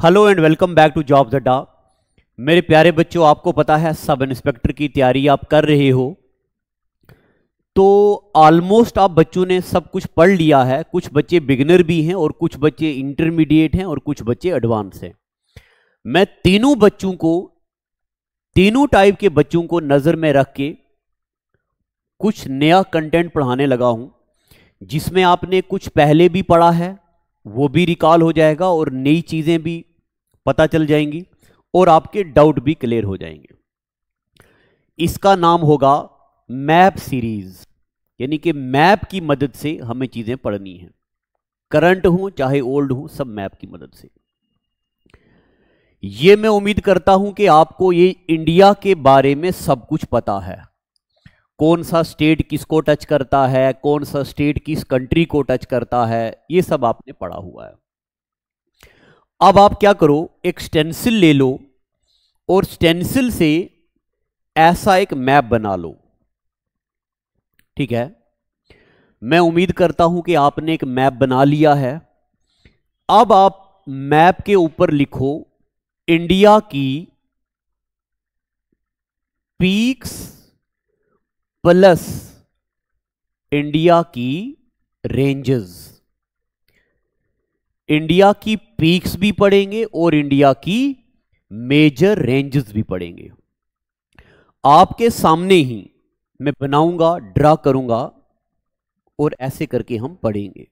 Hello and welcome back to jobs Adda. मेरे प्यारे बच्चों, आपको पता है सब इंस्पेक्टर की तैयारी आप कर रहे हो, तो ऑलमोस्ट आप बच्चों ने सब कुछ पढ़ लिया है। कुछ बच्चे बिगिनर भी हैं और कुछ बच्चे इंटरमीडिएट हैं और कुछ बच्चे एडवांस हैं। मैं तीनों टाइप के बच्चों को नजर में रख के कुछ नया कंटेंट पढ़ाने लगा हूं, जिसमें आपने कुछ पहले भी पढ़ा है वो भी रिकॉल हो जाएगा और नई चीजें भी पता चल जाएंगी और आपके डाउट भी क्लियर हो जाएंगे। इसका नाम होगा मैप सीरीज, यानी कि मैप की मदद से हमें चीजें पढ़नी है। करंट हो चाहे ओल्ड हो, सब मैप की मदद से। यह मैं उम्मीद करता हूं कि आपको ये इंडिया के बारे में सब कुछ पता है। कौन सा स्टेट किसको टच करता है, कौन सा स्टेट किस कंट्री को टच करता है, ये सब आपने पढ़ा हुआ है। अब आप क्या करो, एक स्टेंसिल ले लो और स्टेंसिल से ऐसा एक मैप बना लो। ठीक है, मैं उम्मीद करता हूं कि आपने एक मैप बना लिया है। अब आप मैप के ऊपर लिखो इंडिया की पीक्स प्लस इंडिया की रेंजेस। इंडिया की पीक्स भी पढ़ेंगे और इंडिया की मेजर रेंजेस भी पढ़ेंगे। आपके सामने ही मैं बनाऊंगा, ड्रा करूंगा और ऐसे करके हम पढ़ेंगे।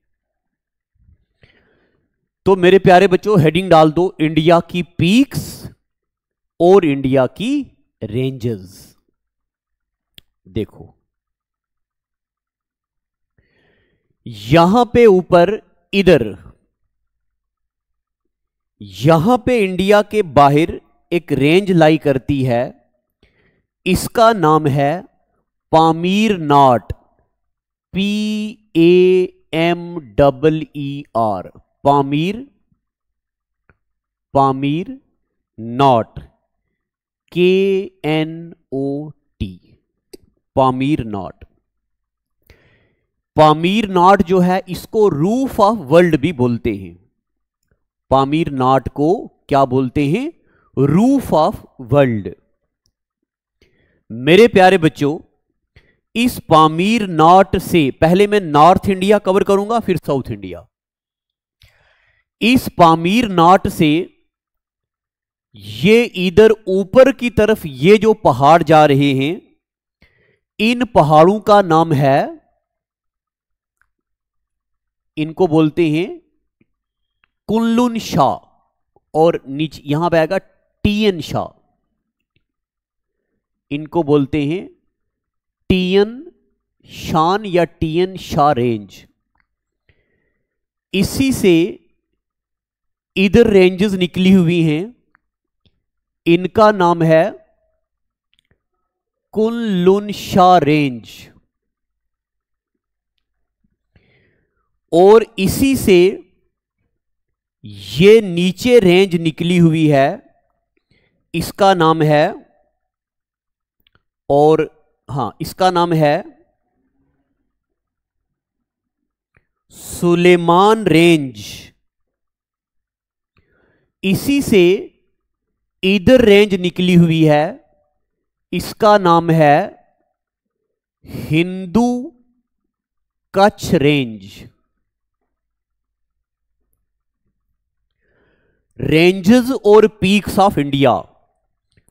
तो मेरे प्यारे बच्चों, हेडिंग डाल दो इंडिया की पीक्स और इंडिया की रेंजेस। देखो यहां पे ऊपर इधर, यहां पे इंडिया के बाहर एक रेंज लाई करती है, इसका नाम है Pamir not, PAMEER, Pamir not, KNOT, Pamir knot. Pamir not जो है इसको रूफ ऑफ वर्ल्ड भी बोलते हैं। पामीर नॉट को क्या बोलते हैं? Roof of world. मेरे प्यारे बच्चों, इस पामीर नॉट से पहले मैं नॉर्थ इंडिया कवर करूंगा, फिर साउथ इंडिया। इस पामीर नॉट से ये इधर ऊपर की तरफ ये जो पहाड़ जा रहे हैं, इन पहाड़ों का नाम है, इनको बोलते हैं कुनलुन शाह, और नीचे यहां पे आएगा टीएन शाह। इनको बोलते हैं टीएन शान या टीएन शाह रेंज। इसी से इधर रेंजेस निकली हुई हैं, इनका नाम है कुनलुन शाह रेंज। और इसी से ये नीचे रेंज निकली हुई है, इसका नाम है, और हां इसका नाम है सुलेमान रेंज। इसी से इधर रेंज निकली हुई है, इसका नाम है हिंदू कच्छ रेंज। रेंजेस और पीक्स ऑफ इंडिया,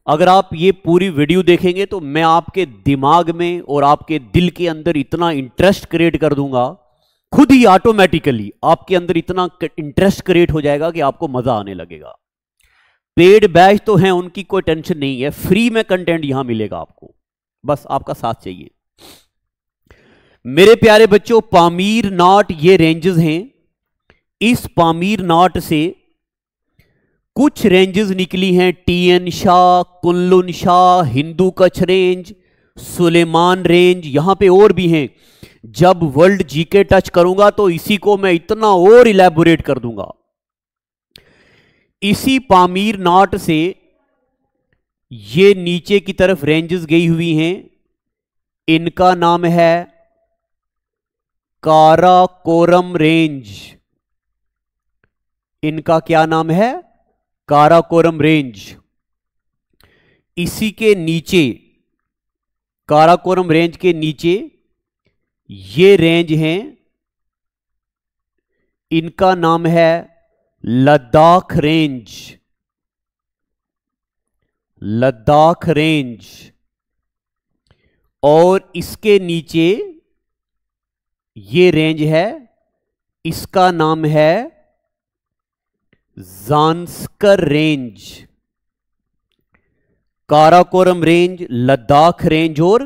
अगर आप ये पूरी वीडियो देखेंगे तो मैं आपके दिमाग में और आपके दिल के अंदर इतना इंटरेस्ट क्रिएट कर दूंगा, खुद ही ऑटोमेटिकली आपके अंदर इतना इंटरेस्ट क्रिएट हो जाएगा कि आपको मजा आने लगेगा। पेड बैच तो हैं, उनकी कोई टेंशन नहीं है, फ्री में कंटेंट यहां मिलेगा आपको, बस आपका साथ चाहिए। मेरे प्यारे बच्चों, पामीर नॉट ये रेंजेस हैं। इस पामीर नॉट से कुछ रेंजेस निकली हैं, Tien Shan, Kunlun Shan, Hindu Kush range, Sulaiman range, यहां पे और भी हैं। जब वर्ल्ड जीके टच करूंगा तो इसी को मैं इतना और इलेबोरेट कर दूंगा। इसी पामीर नॉट से ये नीचे की तरफ रेंजेस गई हुई हैं, इनका नाम है काराकोरम रेंज। इनका क्या नाम है? काराकोरम रेंज, इसी के नीचे, काराकोरम रेंज के नीचे ये रेंज हैं, इनका नाम है लद्दाख रेंज, लद्दाख रेंज। और इसके नीचे ये रेंज है, इसका नाम है Zanskar range. Karakoram range, Ladakh range और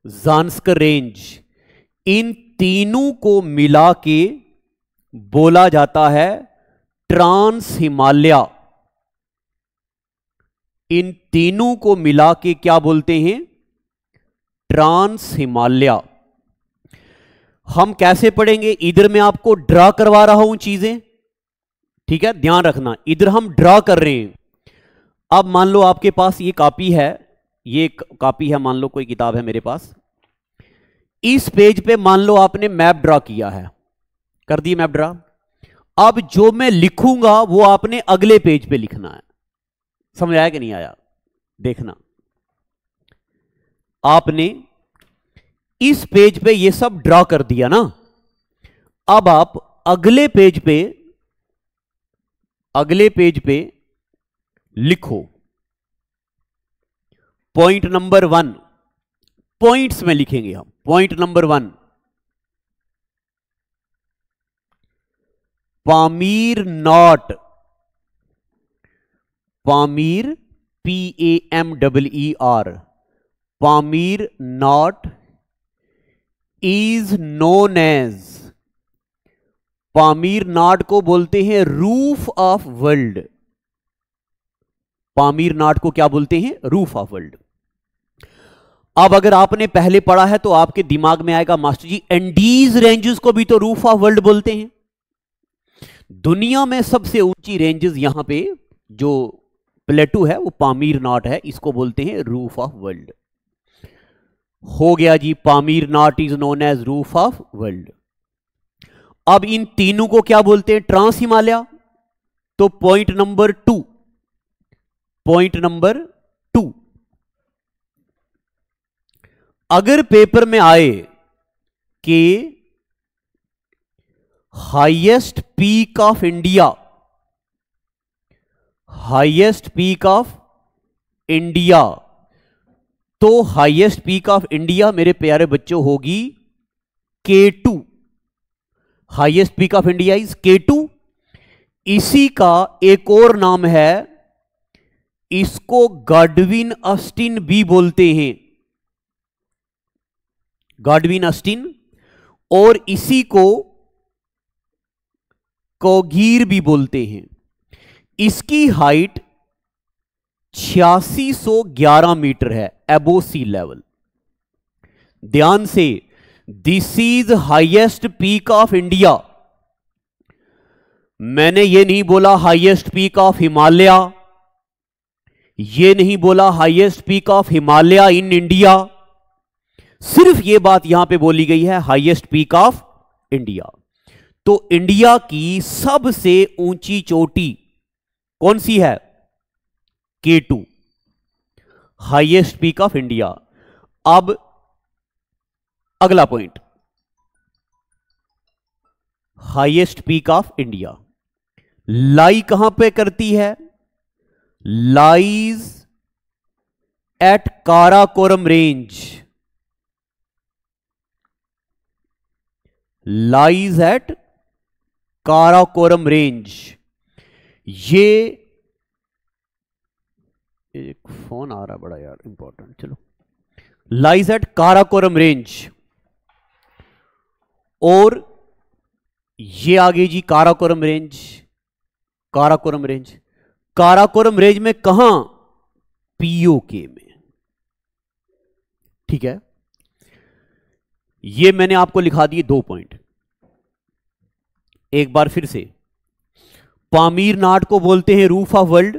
ज़ांस्कर रेंज, इन तीनों को मिला के बोला जाता है ट्रांस हिमालय। इन तीनों को मिला के क्या बोलते हैं? ट्रांस हिमालय। हम कैसे पढ़ेंगे? इधर मैं आपको ड्रा करवा रहा हूं चीजें, ठीक है, ध्यान रखना, इधर हम ड्रा कर रहे हैं। अब मान लो आपके पास ये कॉपी है, ये कॉपी है, मान लो कोई किताब है मेरे पास, इस पेज पे मान लो आपने मैप ड्रा किया है, कर दी मैप ड्रा। अब जो मैं लिखूंगा वो आपने अगले पेज पे लिखना है। समझ आया कि नहीं आया? देखना, आपने इस पेज पे ये सब ड्रा कर दिया ना, अब आप अगले पेज पे लिखो पॉइंट नंबर 1, पॉइंट्स में लिखेंगे हम। Point number 1, Pamir knot, Pamir PAMEER, Pamir knot is known as, Pamir knot को बोलते हैं roof of world. Pamir knot को क्या बोलते हैं? Roof of world. अब अगर आपने पहले पढ़ा है तो आपके दिमाग में आएगा, मास्टर जी एंडीज रेंजेस को भी तो रूफ ऑफ वर्ल्ड बोलते हैं। दुनिया में सबसे ऊंची रेंजेस यहां पे जो प्लेटू है वो पामीर नाट है, इसको बोलते हैं रूफ ऑफ वर्ल्ड। हो गया जी, Pamir knot is known as roof of world. अब इन तीनों को क्या बोलते हैं? ट्रांस हिमालय। तो पॉइंट नंबर 2, पॉइंट नंबर 2, अगर पेपर में आए कि highest peak of India, highest peak of India, तो हाईएस्ट पीक ऑफ इंडिया मेरे प्यारे बच्चों होगी K2। Highest peak of India is K2। इसी का एक और नाम है, इसको गॉडविन ऑस्टिन भी बोलते हैं, गॉडविन ऑस्टिन, और इसी को कोगीर भी बोलते हैं। इसकी हाइट 8611 मीटर है, अबो सी लेवल। ध्यान से, this is highest peak of India. मैंने ये नहीं बोला हाईएस्ट पीक ऑफ हिमालय, ये नहीं बोला highest peak of Himalaya in India, सिर्फ ये बात यहां पे बोली गई है हाईएस्ट पीक ऑफ इंडिया। तो इंडिया की सबसे ऊंची चोटी कौन सी है? K2, highest peak of India. अब अगला point, highest peak of India lie कहां पे करती है? Lies at Karakoram range, lies at Karakoram range. ये एक फोन आ रहा बड़ा यार इंपॉर्टेंट, चलो। लाइज एट काराकोरम रेंज, और ये आगे जी Karakoram range, Karakoram range, Karakoram range में कहां? POK में, ठीक है। ये मैंने आपको लिखा दिए 2 पॉइंट। एक बार फिर से, पामीर नाट को बोलते हैं रूफ ऑफ वर्ल्ड।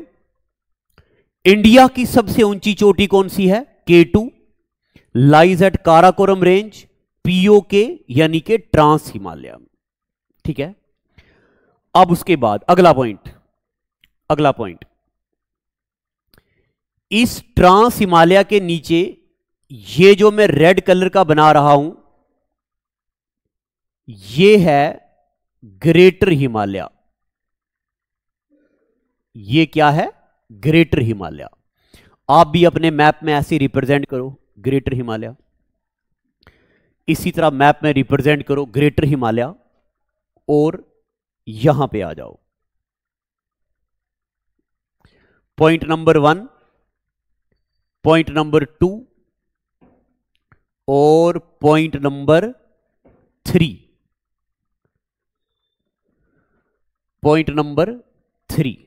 इंडिया की सबसे ऊंची चोटी कौन सी है? K2, lies at Karakoram range, POK यानी कि ट्रांस हिमालय, ठीक है। अब उसके बाद अगला पॉइंट, अगला पॉइंट, इस ट्रांस हिमालय के नीचे ये जो मैं रेड कलर का बना रहा हूं, ये है ग्रेटर हिमालय। ये क्या है? ग्रेटर हिमालय। आप भी अपने मैप में ऐसे रिप्रेजेंट करो ग्रेटर हिमालय, इसी तरह मैप में रिप्रेजेंट करो ग्रेटर हिमालय, और यहां पे आ जाओ। पॉइंट नंबर 1, पॉइंट नंबर 2 और पॉइंट नंबर 3। पॉइंट नंबर 3,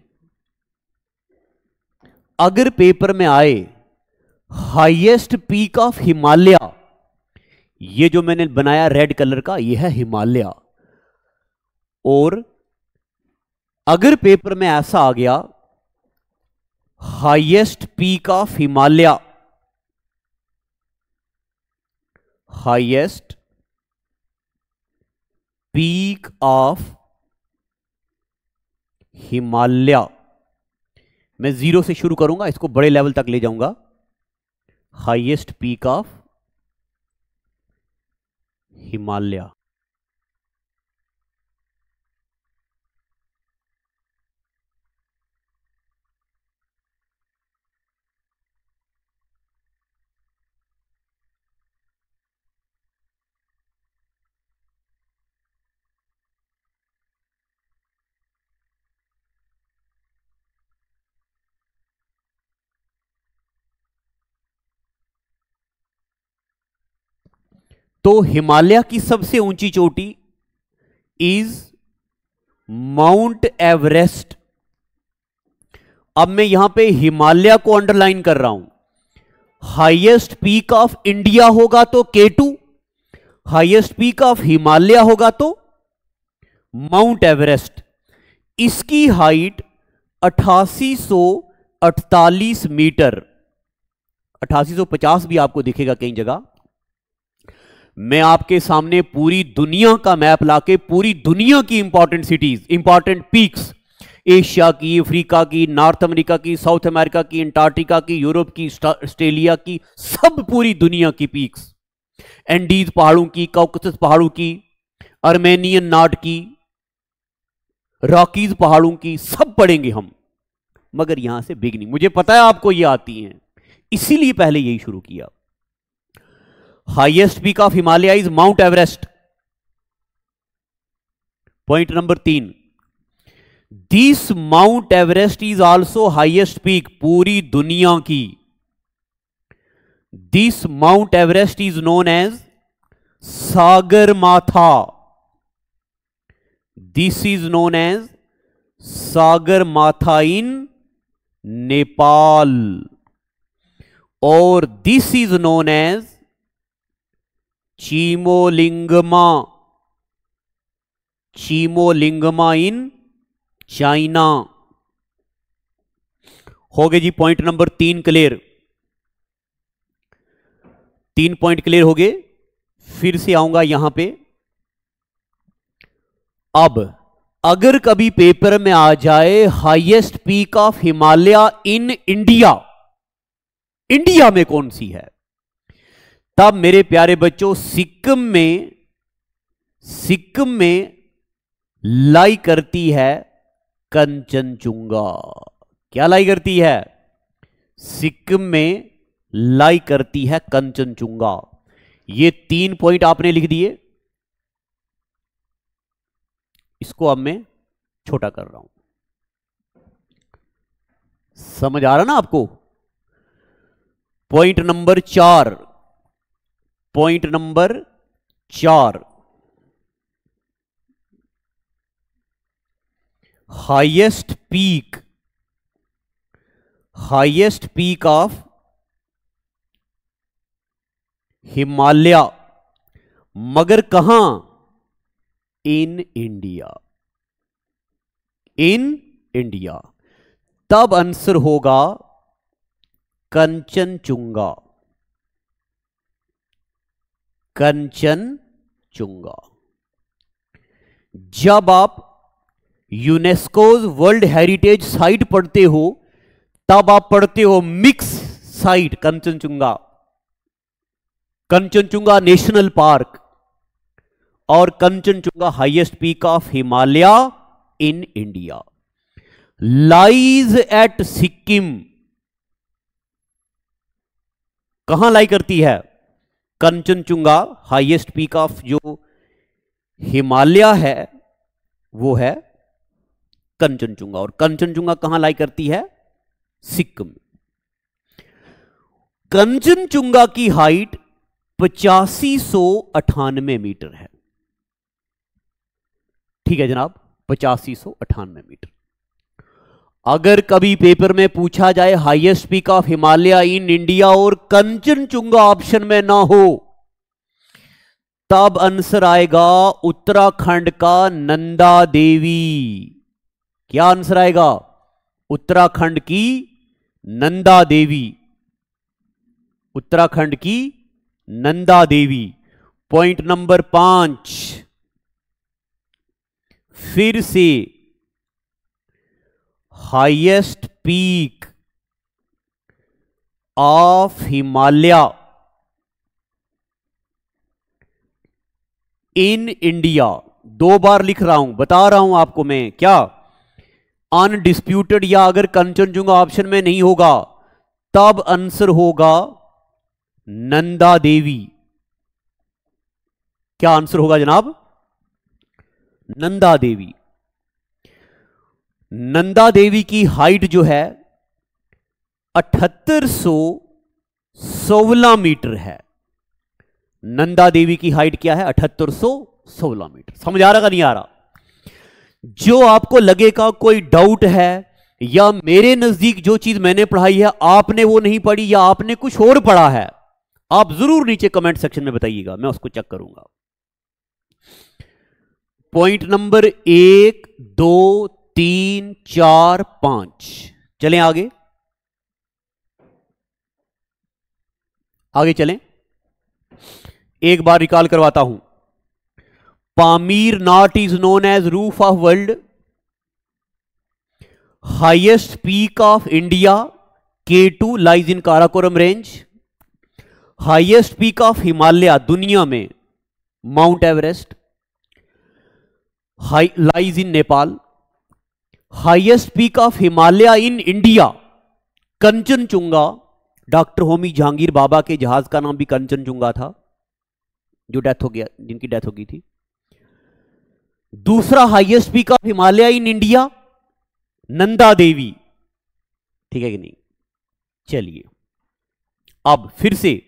अगर पेपर में आए हाईएस्ट पीक ऑफ हिमालय, ये जो मैंने बनाया रेड कलर का, ये है हिमालय, और अगर पेपर में ऐसा आ गया highest peak of Himalaya, highest peak of Himalaya, मैं 0 से शुरू करूंगा, इसको बड़े लेवल तक ले जाऊंगा। हाईएस्ट पीक ऑफ हिमालय, तो हिमालय की सबसे ऊंची चोटी इज माउंट एवरेस्ट। अब मैं यहां पे हिमालय को अंडरलाइन कर रहा हूं। हाईएस्ट पीक ऑफ इंडिया होगा तो K2, highest peak of Himalaya होगा तो माउंट एवरेस्ट। इसकी हाइट 8848 मीटर, 8850 भी आपको दिखेगा कई जगह। मैं आपके सामने पूरी दुनिया का मैप लाके पूरी दुनिया की important cities, important peaks, Asia की, अफ्रीका की, नॉर्थ अमेरिका की, साउथ अमेरिका की, अंटार्कटिका की, यूरोप की, ऑस्ट्रेलिया की, सब पूरी दुनिया की पीक्स, एंडीज पहाड़ों की, कॉकसस पहाड़ों की, आर्मेनियन नॉट की, रॉकीज पहाड़ों की, सब पढ़ेंगे हम। मगर यहां से बिगनिंग, मुझे पता है आपको ये आती हैं, इसीलिए पहले यही शुरू किया। Highest peak of Himalaya is Mount Everest. Point number 3, this Mount Everest is also highest peak पूरी दुनिया की। This Mount Everest is known as Sagarmatha. This is known as Sagarmatha in Nepal, और this is known as Chomolungma, Chomolungma in China. हो गए जी point number 3 clear. 3 point clear हो गए। फिर से आऊंगा यहां पे। अब अगर कभी पेपर में आ जाए highest peak of Himalaya in India, India में कौन सी है, तब मेरे प्यारे बच्चों सिक्किम में लाई करती है कंचनजुंगा। क्या लाई करती है? सिक्किम में लाई करती है कंचनजुंगा। ये 3 पॉइंट आपने लिख दिए। इसको अब मैं छोटा कर रहा हूं। समझ आ रहा ना आपको? Point number 4, point number 4, highest peak of Himalaya, मगर कहां? In India, in India. तब आंसर होगा कंचनजुंगा, कंचनजुंगा। जब आप यूनेस्कोज वर्ल्ड हेरिटेज साइट पढ़ते हो, तब आप पढ़ते हो mix site Kanchenjunga, Kanchenjunga national park और Kanchenjunga highest peak of Himalaya in India lies at Sikkim. कहां लाई करती है? कंचनजुंगा हाईएस्ट पीक ऑफ जो हिमालय है वो है कंचनजुंगा, और कंचनजुंगा कहां लाई करती है? सिक्किम। कंचनजुंगा की हाइट 8598 मीटर है। ठीक है जनाब, 8598 मीटर। अगर कभी पेपर में पूछा जाए highest peak of Himalaya in India और कंचनजुंगा ऑप्शन में ना हो, तब आंसर आएगा उत्तराखंड का नंदा देवी। क्या आंसर आएगा? उत्तराखंड की नंदा देवी, उत्तराखंड की नंदा देवी। पॉइंट नंबर 5, फिर से highest peak of Himalaya in India, 2 बार लिख रहा हूं, बता रहा हूं आपको मैं, क्या अनडिस्प्यूटेड, या अगर कंचनजुंगा ऑप्शन में नहीं होगा तब आंसर होगा नंदा देवी। क्या आंसर होगा जनाब? नंदा देवी। नंदा देवी की हाइट जो है 7816 मीटर है। नंदा देवी की हाइट क्या है? 7816 मीटर। समझ आ रहा का नहीं आ रहा? जो आपको लगेगा कोई डाउट है या मेरे नजदीक जो चीज मैंने पढ़ाई है आपने वो नहीं पढ़ी या आपने कुछ और पढ़ा है, आप जरूर नीचे कमेंट सेक्शन में बताइएगा, मैं उसको चेक करूंगा। Point number 1, 2, 3, 4, 5। चलें आगे, आगे चलें। एक बार रिकॉल करवाता हूं। Pamir knot is known as roof of world, highest peak of India K2 lies in Karakoram range, highest peak of Himalaya दुनिया में Mount Everest lies in Nepal, highest peak of Himalaya in India Kanchenjunga. Doctor Homi Jahangir Bhabha के जहाज का नाम भी कंचनजुंगा था, जो डेथ हो गया, जिनकी डेथ हो गई थी। दूसरा highest peak of Himalaya in India Nanda Devi. ठीक है कि नहीं? चलिए अब फिर से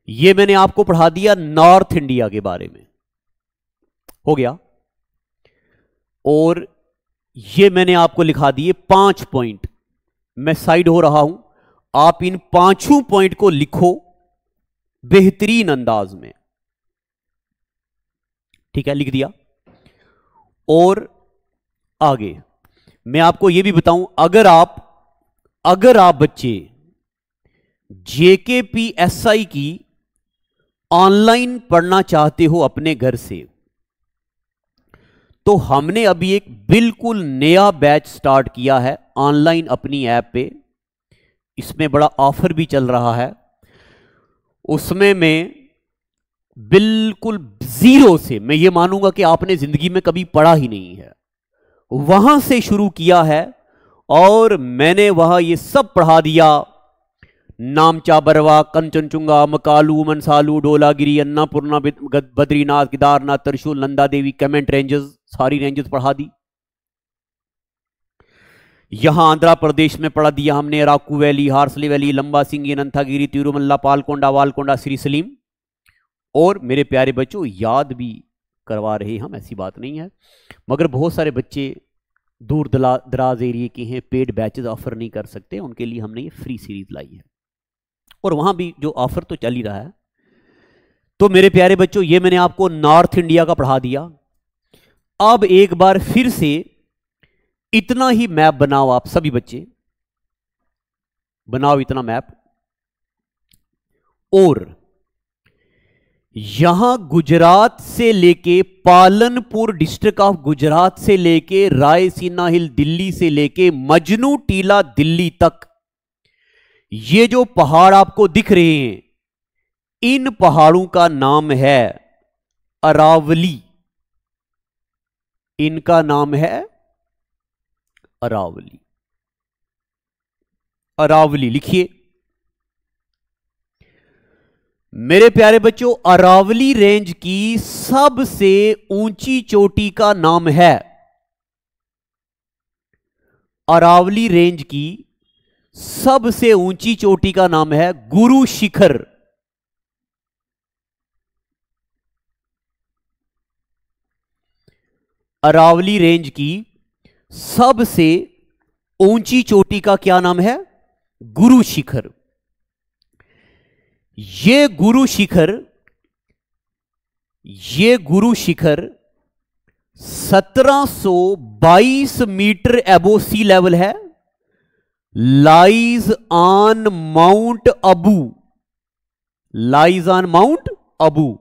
ये मैंने आपको पढ़ा दिया नॉर्थ इंडिया के बारे में, हो गया। और ये मैंने आपको लिखा दिए 5 पॉइंट। मैं साइड हो रहा हूं, आप इन 5 पॉइंट को लिखो बेहतरीन अंदाज में। ठीक है, लिख दिया। और आगे मैं आपको यह भी बताऊं, अगर आप बच्चे JKPSI की ऑनलाइन पढ़ना चाहते हो अपने घर से, तो हमने अभी एक बिल्कुल नया बैच स्टार्ट किया है ऑनलाइन अपनी ऐप पे। इसमें बड़ा ऑफर भी चल रहा है। उसमें मैं बिल्कुल जीरो से, मैं ये मानूंगा कि आपने जिंदगी में कभी पढ़ा ही नहीं है, वहां से शुरू किया है और मैंने वहां ये सब पढ़ा दिया। नामचा, बरवा, कंचनजुंगा, मकालू, मनसालू, डोलागिरी, अन्नापूर्णा, बद्रीनाथ, केदारनाथ, त्रिशूल, नंदा देवी, कैमेंट रेंजेस, सारी रेंजेस पढ़ा दी। यहां आंध्र प्रदेश में पढ़ा दिया हमने अराकू वैली, हार्सली वैली, लंबा सिंगी, अनंथागिरी, तिरुमल्ला, पालकोंडा, वालकोंडा, श्री सलीम। और मेरे प्यारे बच्चों, याद भी करवा रहे हम, ऐसी बात नहीं है, मगर बहुत सारे बच्चे दूर दराज एरिया के हैं, पेड बैचेस ऑफर नहीं कर सकते, उनके लिए हमने ये फ्री सीरीज लाई है। और वहां भी जो ऑफर तो चल ही रहा है। तो मेरे प्यारे बच्चों, ये मैंने आपको नॉर्थ इंडिया का पढ़ा दिया। अब एक बार फिर से इतना ही मैप बनाओ, आप सभी बच्चे बनाओ इतना मैप। और यहां गुजरात से लेके पालनपुर डिस्ट्रिक्ट ऑफ गुजरात से लेके रायसीना हिल दिल्ली से लेके मजनू टीला दिल्ली तक, ये जो पहाड़ आपको दिख रहे हैं, इन पहाड़ों का नाम है अरावली। इनका नाम है अरावली। अरावली लिखिए मेरे प्यारे बच्चों। अरावली रेंज की सबसे ऊंची चोटी का नाम है, अरावली रेंज की सबसे ऊंची चोटी का नाम है गुरु शिखर। अरावली रेंज की सबसे ऊंची चोटी का क्या नाम है? गुरु शिखर। ये Guru Shikhar 1722 metre above sea level है। Lies on Mount Abu, lies on Mount Abu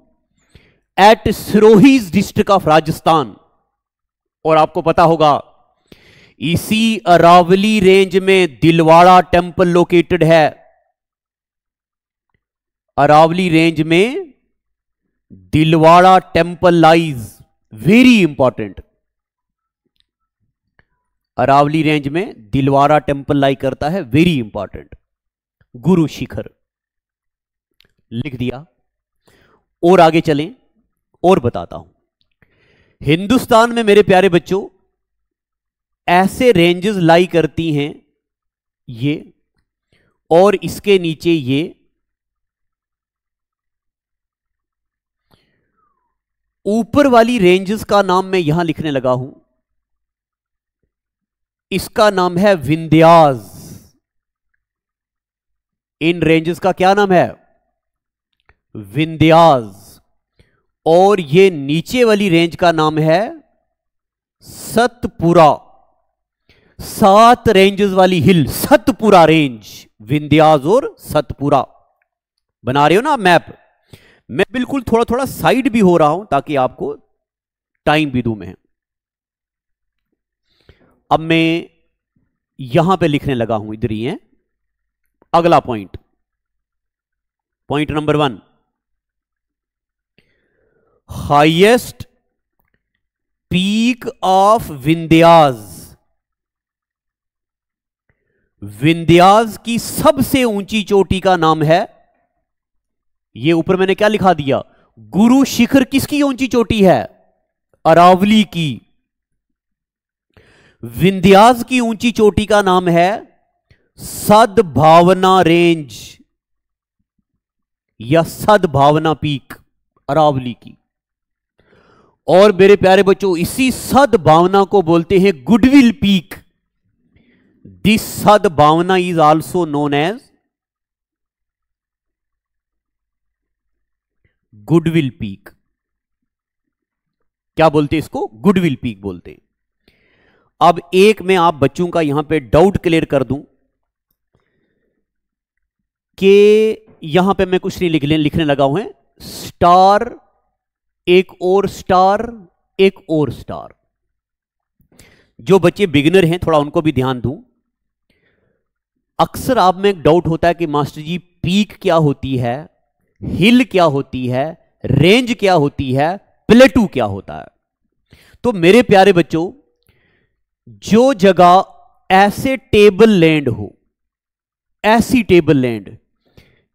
at Sirohi's district of Rajasthan. और आपको पता होगा इसी अरावली रेंज में दिलवाड़ा टेंपल लोकेटेड है। अरावली रेंज में Dilwara temple lies, very important. Aravali range में दिलवाड़ा टेंपल लाई करता है, वेरी इंपॉर्टेंट। गुरु शिखर लिख दिया। और आगे चलें और बताता हूं। हिंदुस्तान में मेरे प्यारे बच्चों ऐसे रेंजेस लाई करती हैं ये, और इसके नीचे ये। ऊपर वाली रेंजेस का नाम मैं यहां लिखने लगा हूं, इसका नाम है विंध्यास। इन रेंजेस का क्या नाम है? विंध्यास। और ये नीचे वाली रेंज का नाम है सतपुरा। 7 रेंजेस वाली हिल, सतपुरा रेंज, विंध्यास और सतपुरा। बना रहे हो ना मैप? मैं बिल्कुल थोड़ा थोड़ा साइड भी हो रहा हूं ताकि आपको टाइम भी दूं मैं। अब मैं यहां पे लिखने लगा हूं, इधर ही है अगला point. Point number 1, highest peak of Vindhyas. Vindhyas की सबसे ऊंची चोटी का नाम है, ये ऊपर मैंने क्या लिखा दिया? गुरु शिखर किसकी ऊंची चोटी है? अरावली की। विंध्यास की ऊंची चोटी का नाम है सद्भावना रेंज या सद्भावना पीक, अरावली की। और मेरे प्यारे बच्चों इसी सद्भावना को बोलते हैं goodwill peak. This Sadbhavna is also known as goodwill peak. क्या बोलते हैं इसको? गुडविल पीक बोलते हैं। अब एक मैं आप बच्चों का यहां पे डाउट क्लियर कर दूं कि यहां पे मैं कुछ नहीं लिखने लगा हूं, स्टार, एक और स्टार, एक और स्टार। जो बच्चे बिगिनर हैं थोड़ा उनको भी ध्यान दूं। अक्सर आप में एक डाउट होता है कि मास्टर जी पीक क्या होती है, हिल क्या होती है, रेंज क्या होती है, प्लेटू क्या होता है। तो मेरे प्यारे बच्चों जो जगह ऐसे टेबल लैंड हो, ऐसी टेबल लैंड,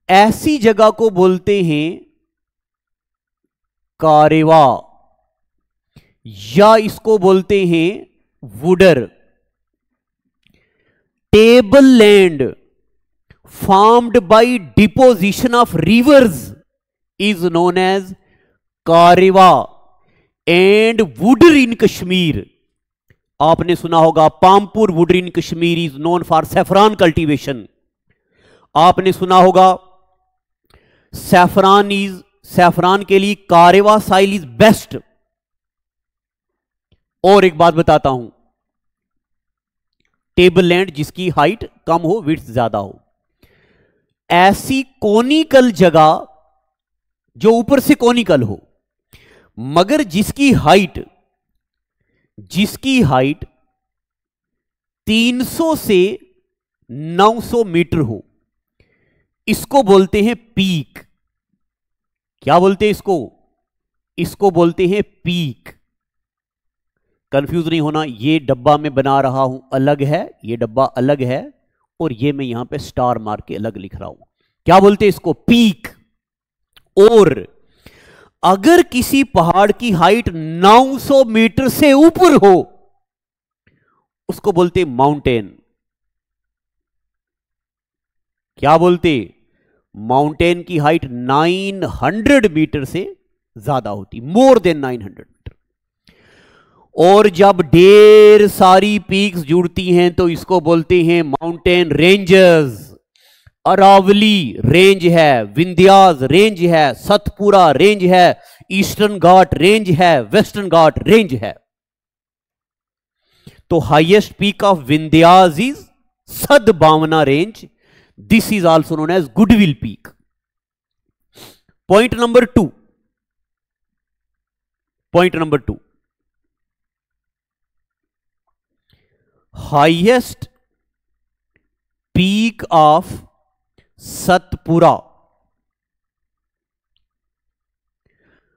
ऐसी जगह को बोलते हैं कारेवा, या इसको बोलते हैं wudar. Table land formed by deposition of rivers is known as karewa and wudar in Kashmir. आपने सुना होगा Pampore wudar in Kashmir is known for saffron cultivation. आपने सुना होगा सैफरान के लिए कारेवा साइल इज बेस्ट। और एक बात बताता हूं, टेबल लैंड जिसकी हाइट कम हो, विड्थ ज्यादा हो, ऐसी कोनिकल जगह जो ऊपर से कोनिकल हो मगर जिसकी हाइट 300 से 900 मीटर हो, इसको बोलते हैं पीक। क्या बोलते हैं इसको? इसको बोलते हैं पीक। कंफ्यूज नहीं होना, ये डब्बा मैं बना रहा हूं अलग है, ये डब्बा अलग है, और ये मैं यहां पे स्टार मार के अलग लिख रहा हूं। क्या बोलते हैं इसको? पीक। और अगर किसी पहाड़ की हाइट 900 मीटर से ऊपर हो उसको बोलते माउंटेन। क्या बोलते? माउंटेन की हाइट 900 मीटर से ज्यादा होती, मोर देन 900 मीटर। और जब ढेर सारी पीक्स जुड़ती हैं तो इसको बोलते हैं माउंटेन रेंजेस। अरावली रेंज है, विंध्यास रेंज है, सतपुरा रेंज है, ईस्टर्न घाट रेंज है, वेस्टर्न घाट रेंज है। तो highest peak of Vindhyas is Sadbhavna range. This is also known as goodwill peak. Point number 2, point number 2, highest peak of Satpura.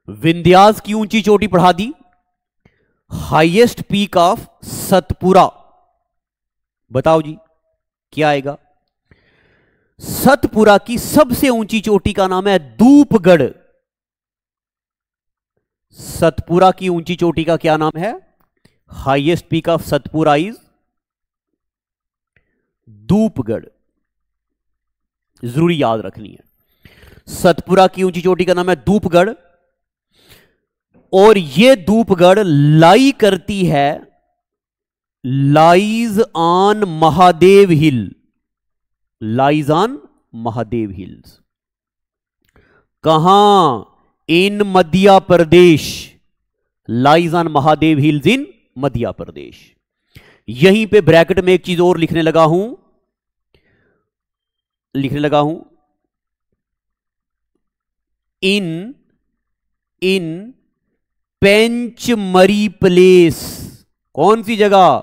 Vindhyas की ऊंची चोटी पढ़ा दी, हाईएस्ट पीक ऑफ सतपुरा। बताओ जी क्या आएगा? सतपुरा की सबसे ऊंची चोटी का नाम है धूपगढ़। सतपुरा की ऊंची चोटी का क्या नाम है? Highest peak of Satpura is Dhupgarh. जरूरी याद रखनी है। सतपुरा की ऊंची चोटी का नाम है धूपगढ़, और यह धूपगढ़ लाई करती है, lies on Mahadev hill. Lies on Mahadev hills. कहां? इन Madhya Pradesh. Lies on Mahadev hills इन मध्य प्रदेश। यहीं पे ब्रैकेट में एक चीज और लिखने लगा हूं, इन पेंचमरी प्लेस। कौन सी जगह?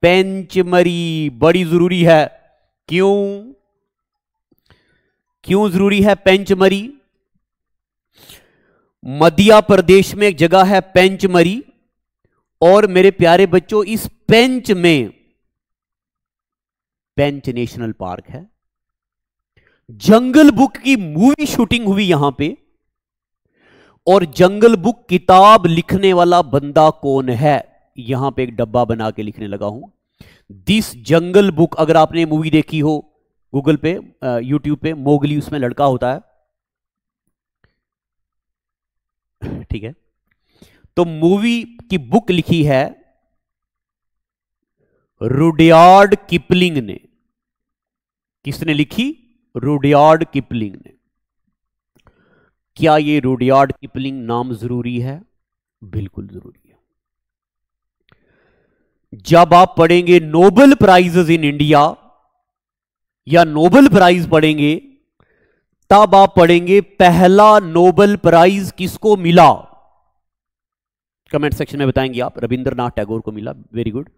पेंचमरी। बड़ी जरूरी है। क्यों जरूरी है पेंचमरी? मध्य प्रदेश में एक जगह है पेंचमरी, और मेरे प्यारे बच्चों इस पेंच में पेंच नेशनल पार्क है। जंगल बुक की मूवी शूटिंग हुई यहां पे, और जंगल बुक किताब लिखने वाला बंदा कौन है यहां पे एक डब्बा बना के लिखने लगा हूं। दिस जंगल बुक, अगर आपने मूवी देखी हो गूगल पे, यूट्यूब पे, मोगली, उसमें लड़का होता है, ठीक है। तो मूवी की बुक लिखी है रुडयार्ड किपलिंग ने। किसने लिखी? रुडयार्ड किपलिंग ने। क्या ये रुडयार्ड किपलिंग नाम जरूरी है? बिल्कुल जरूरी है। जब आप पढ़ेंगे नोबेल प्राइजेस इन इंडिया या नोबेल प्राइज पढ़ेंगे, तब आप पढ़ेंगे पहला नोबेल प्राइज किसको मिला। कमेंट सेक्शन में बताएंगे आप। रविंद्रनाथ टैगोर को मिला। Very good.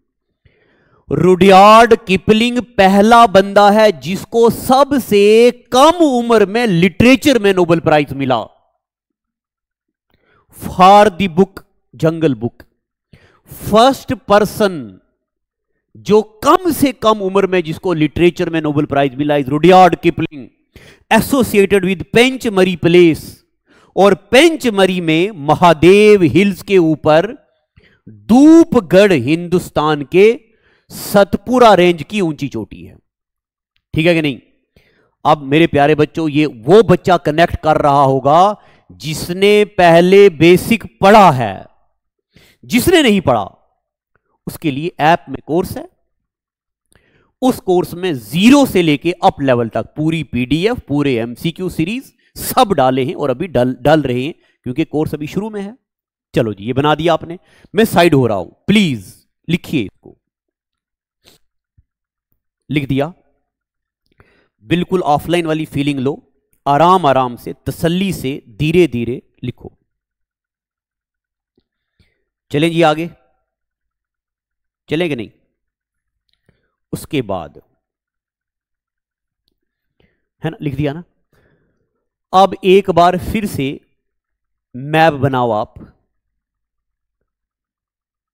रुडयार्ड किपलिंग पहला बंदा है जिसको सबसे कम उम्र में लिटरेचर में नोबेल प्राइज मिला for the book Jungle Book. First person जो कम से कम उम्र में जिसको लिटरेचर में नोबेल प्राइज मिला इज Rudyard Kipling, associated with Pachmarhi place. और पेंचमरी में महादेव हिल्स के ऊपर धूपगढ़ हिंदुस्तान के सतपुरा रेंज की ऊंची चोटी है। ठीक है कि नहीं? अब मेरे प्यारे बच्चों, ये वो बच्चा कनेक्ट कर रहा होगा जिसने पहले बेसिक पढ़ा है। जिसने नहीं पढ़ा उसके लिए ऐप में कोर्स है। उस कोर्स में 0 से लेके अप लेवल तक पूरी पीडीएफ, पूरे एमसीक्यू सीरीज सब डाले हैं, और अभी डाल रहे हैं क्योंकि कोर्स अभी शुरू में है। चलो जी, ये बना दिया आपने। मैं साइड हो रहा हूं, प्लीज लिखिए इसको। लिख दिया। बिल्कुल ऑफलाइन वाली फीलिंग लो, आराम आराम से, तसल्ली से, धीरे धीरे लिखो। चलें जी आगे, चलेंगे नहीं? उसके बाद है ना, लिख दिया ना। अब एक बार फिर से मैप बनाओ आप।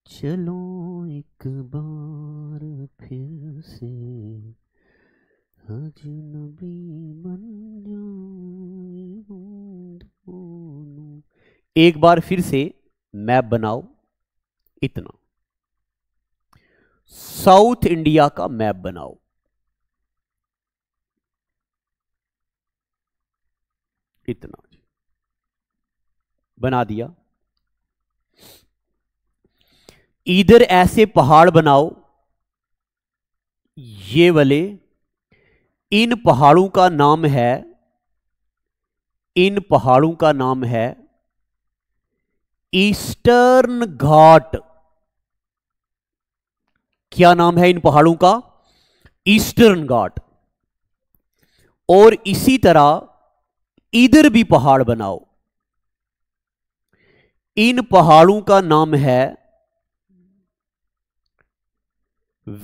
चलो एक बार फिर से अजनबी बन जाए हम दोनों। एक बार फिर से मैप बनाओ। इतना साउथ इंडिया का मैप बनाओ। इतना बना दिया। इधर ऐसे पहाड़ बनाओ, ये वाले। इन पहाड़ों का नाम है, इन पहाड़ों का नाम है ईस्टर्न घाट। क्या नाम है इन पहाड़ों का? ईस्टर्न घाट। और इसी तरह इधर भी पहाड़ बनाओ। इन पहाड़ों का नाम है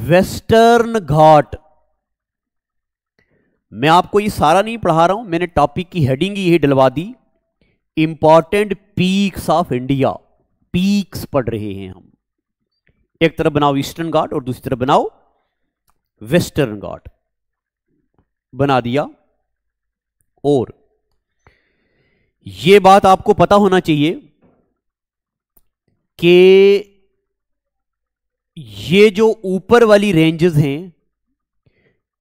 वेस्टर्न घाट। मैं आपको ये सारा नहीं पढ़ा रहा हूं, मैंने टॉपिक की हेडिंग ही यही डलवा दी, important peaks of India. Peaks पढ़ रहे हैं हम। एक तरफ बनाओ ईस्टर्न घाट और दूसरी तरफ बनाओ वेस्टर्न घाट। बना दिया। और यह बात आपको पता होना चाहिए कि ये जो ऊपर वाली रेंजेस हैं,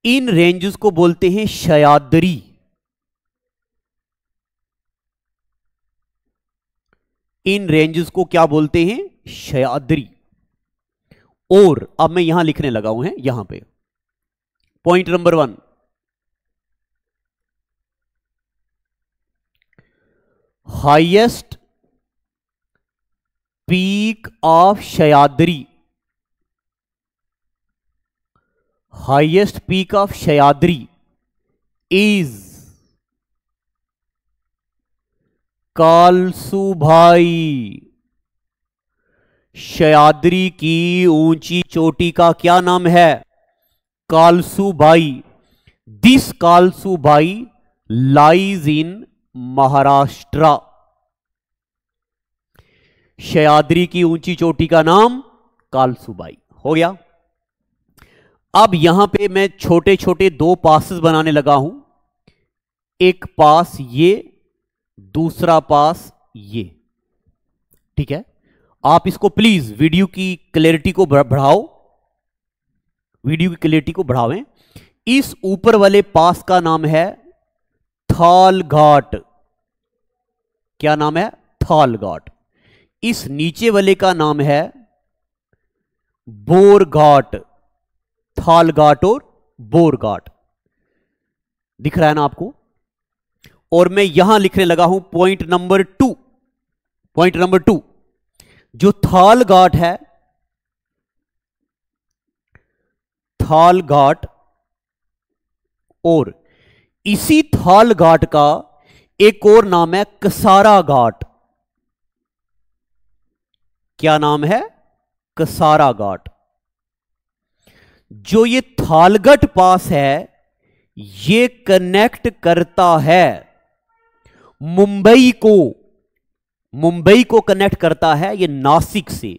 इन रेंजेस को बोलते हैं सह्याद्री। इन रेंजेस को क्या बोलते हैं? सह्याद्री। और अब मैं यहां लिखने लगा हूं, है यहां पे point number 1, highest peak of Sahyadri. Highest peak of Sahyadri is Kalsubai. Sahyadri की ऊंची चोटी का क्या नाम है? Kalsubai. This Kalsubai lies in Maharashtra. Sahyadri की ऊंची चोटी का नाम कालसूभाई। हो गया। अब यहां पे मैं छोटे छोटे 2 पासेस बनाने लगा हूं। एक पास ये, दूसरा पास ये। ठीक है, आप इसको प्लीज वीडियो की क्लैरिटी को बढ़ाओ, वीडियो की क्लैरिटी को बढ़ावें। इस ऊपर वाले पास का नाम है थाल घाट। क्या नाम है? थाल घाट। इस नीचे वाले का नाम है बोर घाट। थाल घाट और बोर घाट दिख रहा है ना आपको? और मैं यहां लिखने लगा हूं पॉइंट नंबर 2। पॉइंट नंबर 2, जो थाल घाट है, थाल घाट, और इसी थाल घाट का एक और नाम है कसारा घाट। क्या नाम है? कसारा घाट। जो ये थालगढ़ पास है, ये कनेक्ट करता है मुंबई को। मुंबई को कनेक्ट करता है ये नासिक से।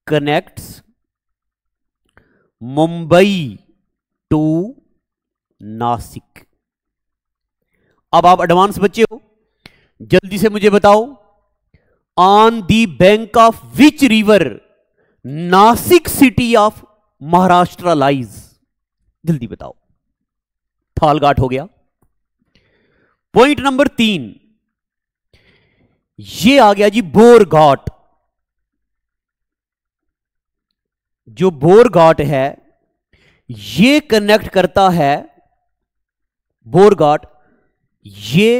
Connects Mumbai to Nashik. अब आप एडवांस बच्चे हो, जल्दी से मुझे बताओ, on the bank of which river Nashik city of Maharashtra lies? जल्दी बताओ। थाल घाट हो गया। पॉइंट नंबर 3, ये आ गया जी बोर घाट। जो बोर घाट है, ये कनेक्ट करता है, बोर घाट ये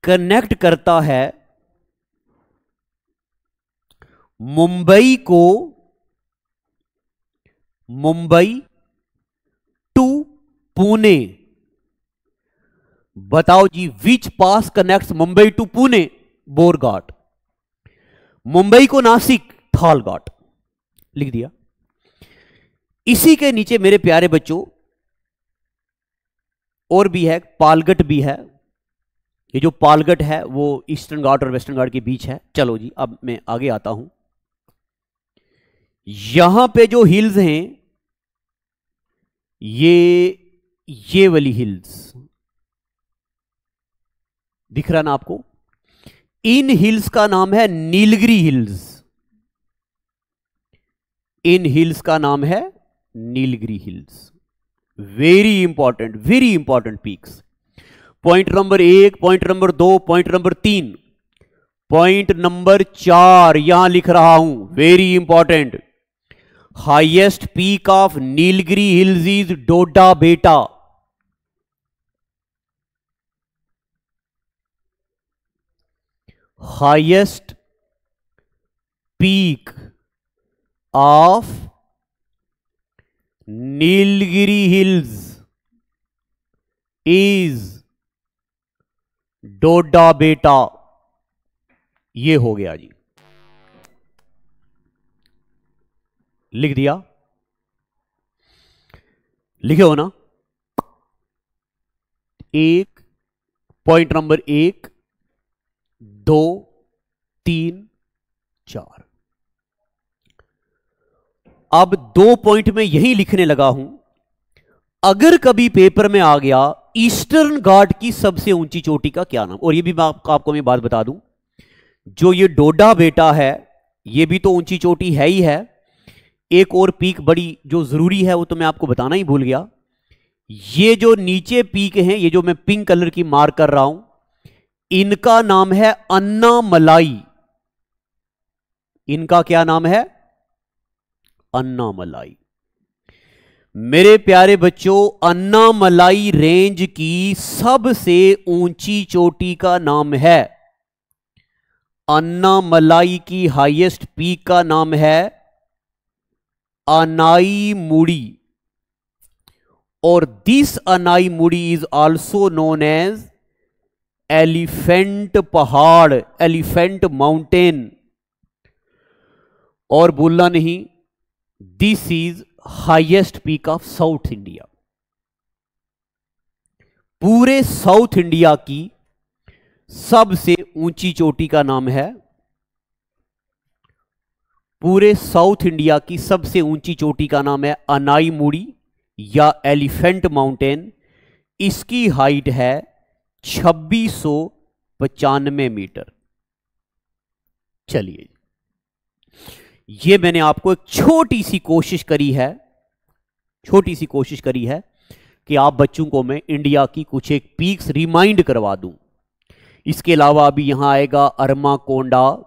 कनेक्ट करता है मुंबई को, मुंबई टू पुणे। बताओ जी, which pass connects Mumbai to Pune? Bor Ghat. Mumbai को नासिक? थाल घाट। लिख दिया। इसी के नीचे मेरे प्यारे बच्चों और भी है, पालगढ़ भी है। ये जो पालगढ़ है वो ईस्टर्न घाट और वेस्टर्न घाट के बीच है। चलो जी, अब मैं आगे आता हूं। यहां पे जो हिल्स हैं, ये वाली हिल्स दिख रहा ना आपको, इन हिल्स का नाम है नीलगिरी हिल्स। इन हिल्स का नाम है Nilgiri hills. Very important peaks. Point number 1, point number 2, point number 3, point number 4 यहां लिख रहा हूं, very important. Highest peak of Nilgiri hills is Dodda Betta. Highest peak of Nilgiri hills is Dodda Betta. ये हो गया जी, लिख दिया, लिखे हो ना। एक, पॉइंट नंबर 1, 2, 3, 4। अब 2 पॉइंट में यही लिखने लगा हूं। अगर कभी पेपर में आ गया ईस्टर्न घाट की सबसे ऊंची चोटी का क्या नाम, और ये भी मैं आपको मैं बात बता दूं, जो ये डोडा बेटा है ये भी तो ऊंची चोटी है ही है। एक और पीक बड़ी जो जरूरी है वो तो मैं आपको बताना ही भूल गया। ये जो नीचे पीक हैं, ये जो मैं पिंक कलर की मार्क कर रहा हूं, इनका नाम है अन्नामलाई। इनका क्या नाम है? अन्नामलाई। मेरे प्यारे बच्चों, अन्नामलाई रेंज की सबसे ऊंची चोटी का नाम है, अन्नामलाई की हाईएस्ट पीक का नाम है अनाईमुड़ी। और this Anaimudi is also known as elephant पहाड़, एलिफेंट माउंटेन। और बोलना नहीं, this is highest peak of south India. पूरे साउथ इंडिया की सबसे ऊंची चोटी का नाम है, पूरे साउथ इंडिया की सबसे ऊंची चोटी का नाम है अनाईमुड़ी या एलिफेंट माउंटेन। इसकी हाइट है 2695 मीटर। चलिए, यह मैंने आपको एक छोटी सी कोशिश करी है, छोटी सी कोशिश करी है कि आप बच्चों को मैं इंडिया की कुछ एक पीक्स रिमाइंड करवा दूं। इसके अलावा अभी यहां आएगा अरमाकोंडा,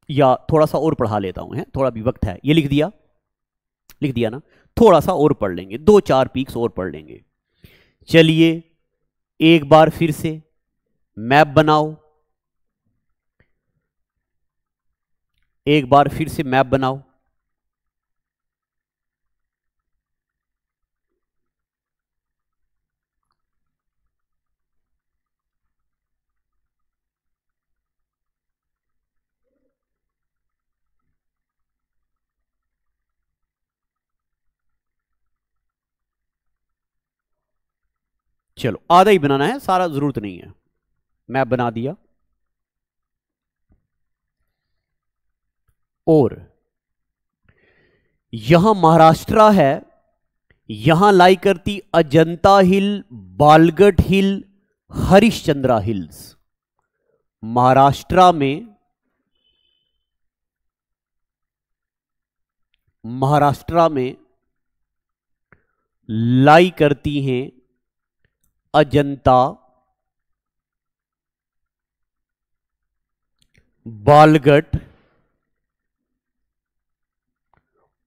या थोड़ा सा और पढ़ा लेता हूं, है थोड़ा भी वक्त है। ये लिख दिया, लिख दिया ना, थोड़ा सा और पढ़ लेंगे, 2-4 पीक्स और पढ़ लेंगे। चलिए एक बार फिर से मैप बनाओ, एक बार फिर से मैप बनाओ। चलो आधा ही बनाना है, सारा जरूरत नहीं है। मैप बना दिया। और यहां महाराष्ट्र है, यहां लाई करती अजंता हिल, बालगढ़ हिल, हरिश्चंद्रा हिल्स। महाराष्ट्र में, महाराष्ट्र में लाई करती हैं अजंता, बालगढ़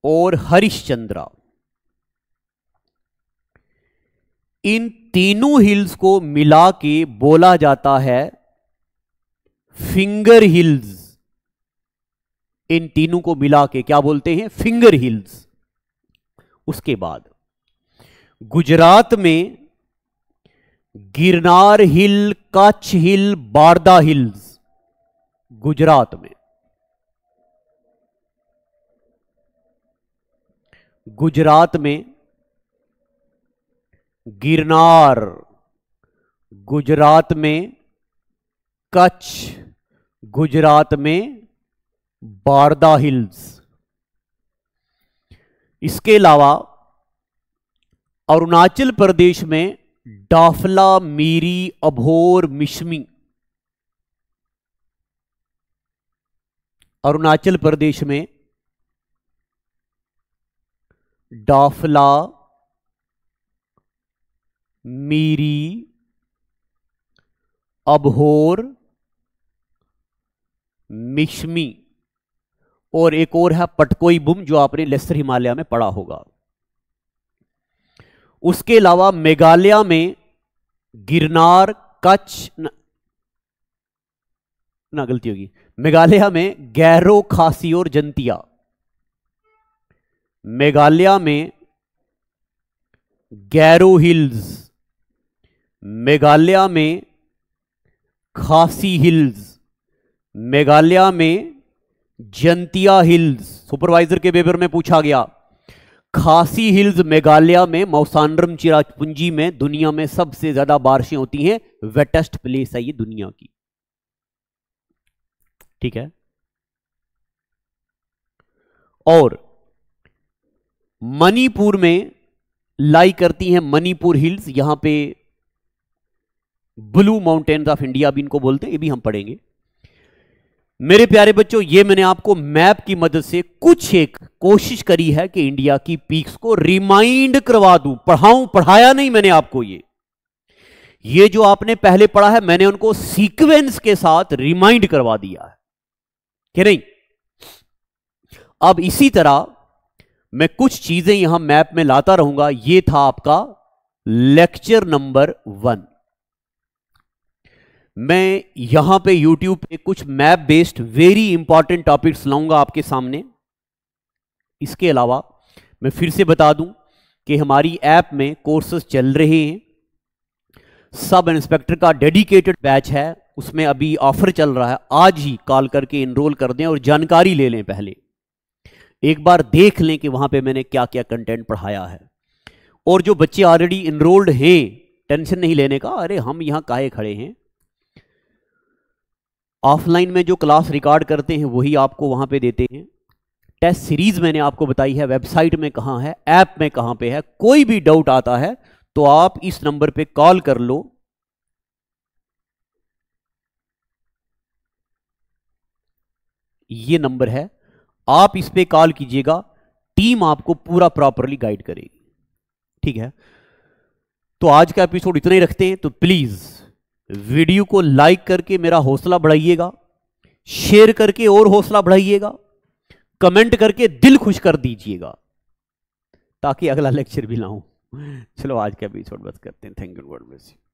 और हरिश्चंद्रा। इन तीनों हिल्स को मिला के बोला जाता है फिंगर हिल्स। इन तीनों को मिला के क्या बोलते हैं? Finger hills. उसके बाद गुजरात में गिरनार हिल, कच्छ हिल, बारदा हिल्स। गुजरात में, गुजरात में गिरनार गुजरात में, कच्छ गुजरात में, बारदा हिल्स। इसके अलावा अरुणाचल प्रदेश में डाफला, मीरी, अभोर, मिश्मी। अरुणाचल प्रदेश में डाफला, मीरी, अभोर, मिश्मी, और एक और है पटकोई बुम, जो आपने लेसर हिमालय में पढ़ा होगा। उसके अलावा मेघालय में गिरनार, कच्छ ना गलती होगी, मेघालय में गैरो, खासी और जंतिया। मेघालय में गैरो हिल्स, मेघालय में खासी हिल्स, मेघालय में जंतिया हिल्स। सुपरवाइजर के पेपर में पूछा गया, खासी हिल्स मेघालय में मौसानरम चिरापुंजी में दुनिया में सबसे ज्यादा बारिशें होती हैं, वेटेस्ट प्लेस है ये दुनिया की। ठीक है। और मणिपुर में लाई करती हैं मणिपुर हिल्स, यहां पे ब्लू माउंटेन्स ऑफ इंडिया भी इनको बोलते हैं, ये भी हम पढ़ेंगे। मेरे प्यारे बच्चों, ये मैंने आपको मैप की मदद से कुछ एक कोशिश करी है कि इंडिया की पीक्स को रिमाइंड करवा दूं, पढ़ाया नहीं मैंने आपको। ये जो आपने पहले पढ़ा है, मैंने उनको सीक्वेंस के साथ रिमाइंड करवा दिया है कि नहीं। अब इसी तरह मैं कुछ चीजें यहां मैप में लाता रहूंगा। ये था आपका लेक्चर नंबर 1। मैं यहां पे YouTube पे कुछ map based very important topics लाऊंगा आपके सामने। इसके अलावा मैं फिर से बता दूं कि हमारी ऐप में कोर्सेज चल रहे हैं। सब इंस्पेक्टर का डेडिकेटेड बैच है, उसमें अभी ऑफर चल रहा है। आज ही कॉल करके एनरोल कर दें और जानकारी ले लें, पहले एक बार देख लें कि वहां पे मैंने क्या क्या कंटेंट पढ़ाया है। और जो बच्चे ऑलरेडी एनरोल्ड हैं, टेंशन नहीं लेने का, अरे हम यहां काहे खड़े हैं। ऑफलाइन में जो क्लास रिकॉर्ड करते हैं वही आपको वहां पे देते हैं। टेस्ट सीरीज मैंने आपको बताई है, वेबसाइट में कहां है, ऐप में कहां पे है। कोई भी डाउट आता है तो आप इस नंबर पे कॉल कर लो। ये नंबर है, आप इस पे कॉल कीजिएगा, टीम आपको पूरा प्रॉपरली गाइड करेगी। ठीक है, तो आज का एपिसोड इतना ही रखते हैं। तो प्लीज वीडियो को लाइक करके मेरा हौसला बढ़ाइएगा, शेयर करके और हौसला बढ़ाइएगा, कमेंट करके दिल खुश कर दीजिएगा ताकि अगला लेक्चर भी लाऊं। चलो आज का एपिसोड बस करते हैं। Thank you, God bless you.